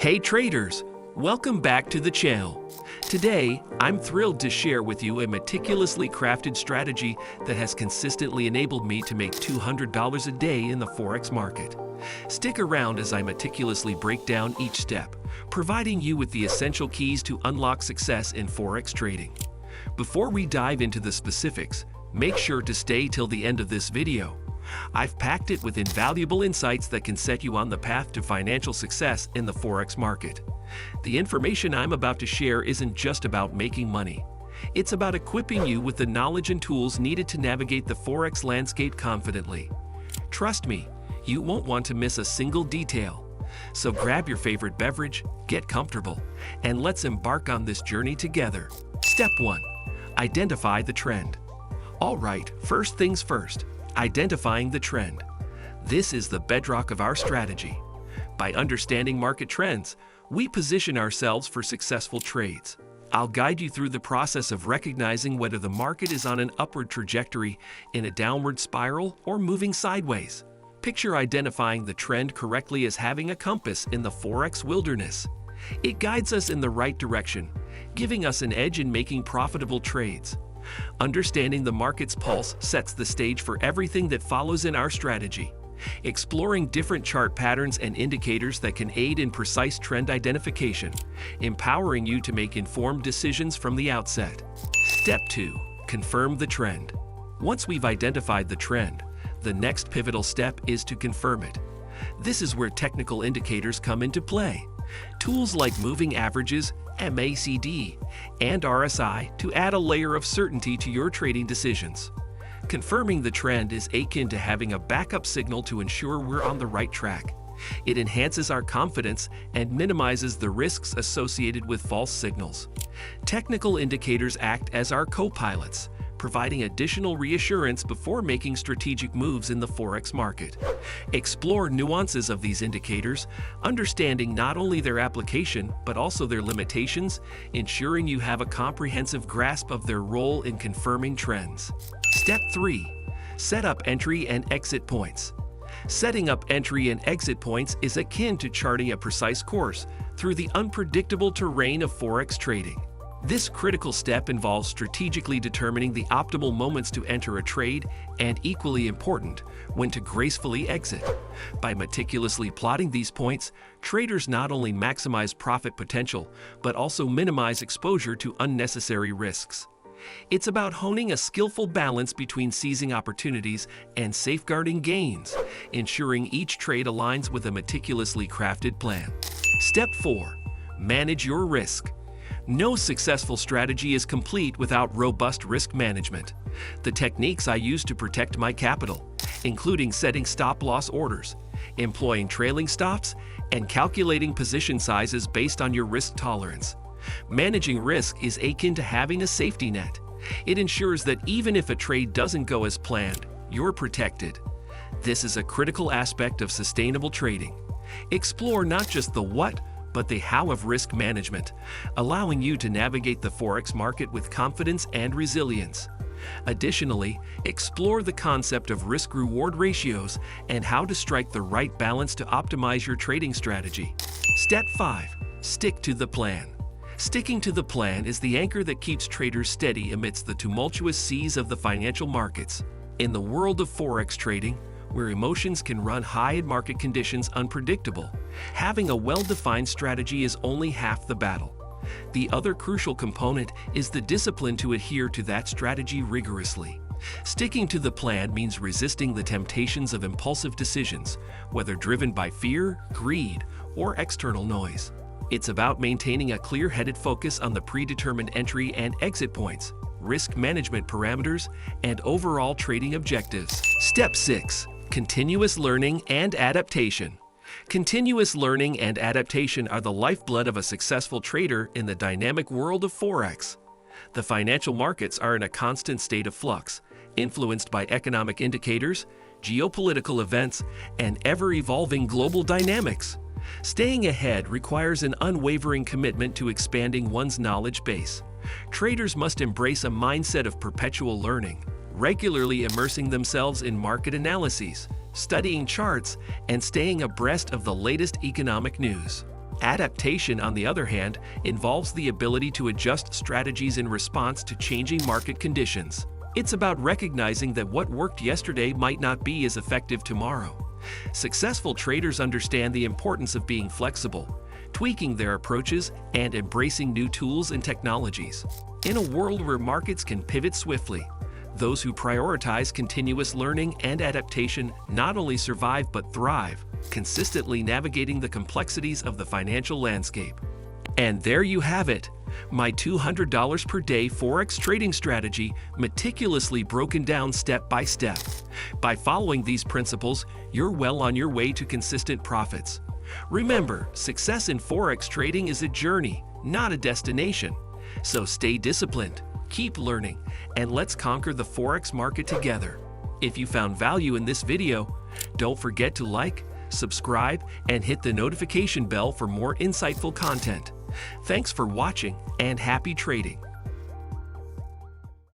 Hey traders, welcome back to the channel. Today, I'm thrilled to share with you a meticulously crafted strategy that has consistently enabled me to make $200 a day in the Forex market. Stick around as I meticulously break down each step, providing you with the essential keys to unlock success in Forex trading. Before we dive into the specifics, make sure to stay till the end of this video. I've packed it with invaluable insights that can set you on the path to financial success in the Forex market. The information I'm about to share isn't just about making money. It's about equipping you with the knowledge and tools needed to navigate the Forex landscape confidently. Trust me, you won't want to miss a single detail. So grab your favorite beverage, get comfortable, and let's embark on this journey together. Step 1. Identify the trend. All right, first things first. Identifying the trend. This is the bedrock of our strategy. By understanding market trends, we position ourselves for successful trades. I'll guide you through the process of recognizing whether the market is on an upward trajectory, in a downward spiral, or moving sideways. Picture identifying the trend correctly as having a compass in the Forex wilderness. It guides us in the right direction, giving us an edge in making profitable trades. Understanding the market's pulse sets the stage for everything that follows in our strategy. Exploring different chart patterns and indicators that can aid in precise trend identification, empowering you to make informed decisions from the outset. Step 2. Confirm the trend. Once we've identified the trend, the next pivotal step is to confirm it. This is where technical indicators come into play. Tools like moving averages, MACD, and RSI to add a layer of certainty to your trading decisions. Confirming the trend is akin to having a backup signal to ensure we're on the right track. It enhances our confidence and minimizes the risks associated with false signals. Technical indicators act as our co-pilots, providing additional reassurance before making strategic moves in the Forex market. Explore nuances of these indicators, understanding not only their application but also their limitations, ensuring you have a comprehensive grasp of their role in confirming trends. Step 3. Set up entry and exit points. Setting up entry and exit points is akin to charting a precise course through the unpredictable terrain of Forex trading. This critical step involves strategically determining the optimal moments to enter a trade and, equally important, when to gracefully exit. By meticulously plotting these points, traders not only maximize profit potential but also minimize exposure to unnecessary risks. It's about honing a skillful balance between seizing opportunities and safeguarding gains, ensuring each trade aligns with a meticulously crafted plan. Step 4. Manage your risk. No successful strategy is complete without robust risk management. The techniques I use to protect my capital, including setting stop-loss orders, employing trailing stops, and calculating position sizes based on your risk tolerance. Managing risk is akin to having a safety net. It ensures that even if a trade doesn't go as planned, you're protected. This is a critical aspect of sustainable trading. Explore not just the what, but the how of risk management, allowing you to navigate the Forex market with confidence and resilience. Additionally, explore the concept of risk-reward ratios and how to strike the right balance to optimize your trading strategy. Step 5. Stick to the plan. Sticking to the plan is the anchor that keeps traders steady amidst the tumultuous seas of the financial markets. In the world of Forex trading, where emotions can run high and market conditions unpredictable, having a well-defined strategy is only half the battle. The other crucial component is the discipline to adhere to that strategy rigorously. Sticking to the plan means resisting the temptations of impulsive decisions, whether driven by fear, greed, or external noise. It's about maintaining a clear-headed focus on the predetermined entry and exit points, risk management parameters, and overall trading objectives. Step 6. Continuous learning and adaptation. Continuous learning and adaptation are the lifeblood of a successful trader in the dynamic world of Forex. The financial markets are in a constant state of flux, influenced by economic indicators, geopolitical events, and ever-evolving global dynamics. Staying ahead requires an unwavering commitment to expanding one's knowledge base. Traders must embrace a mindset of perpetual learning, regularly immersing themselves in market analyses, studying charts, and staying abreast of the latest economic news. Adaptation, on the other hand, involves the ability to adjust strategies in response to changing market conditions. It's about recognizing that what worked yesterday might not be as effective tomorrow. Successful traders understand the importance of being flexible, tweaking their approaches, and embracing new tools and technologies. In a world where markets can pivot swiftly, those who prioritize continuous learning and adaptation not only survive but thrive, consistently navigating the complexities of the financial landscape. And there you have it, my $200 per day Forex trading strategy, meticulously broken down step by step. By following these principles, you're well on your way to consistent profits. Remember, success in Forex trading is a journey, not a destination. So stay disciplined, keep learning, and let's conquer the Forex market together. If you found value in this video, don't forget to like, subscribe, and hit the notification bell for more insightful content. Thanks for watching, and happy trading!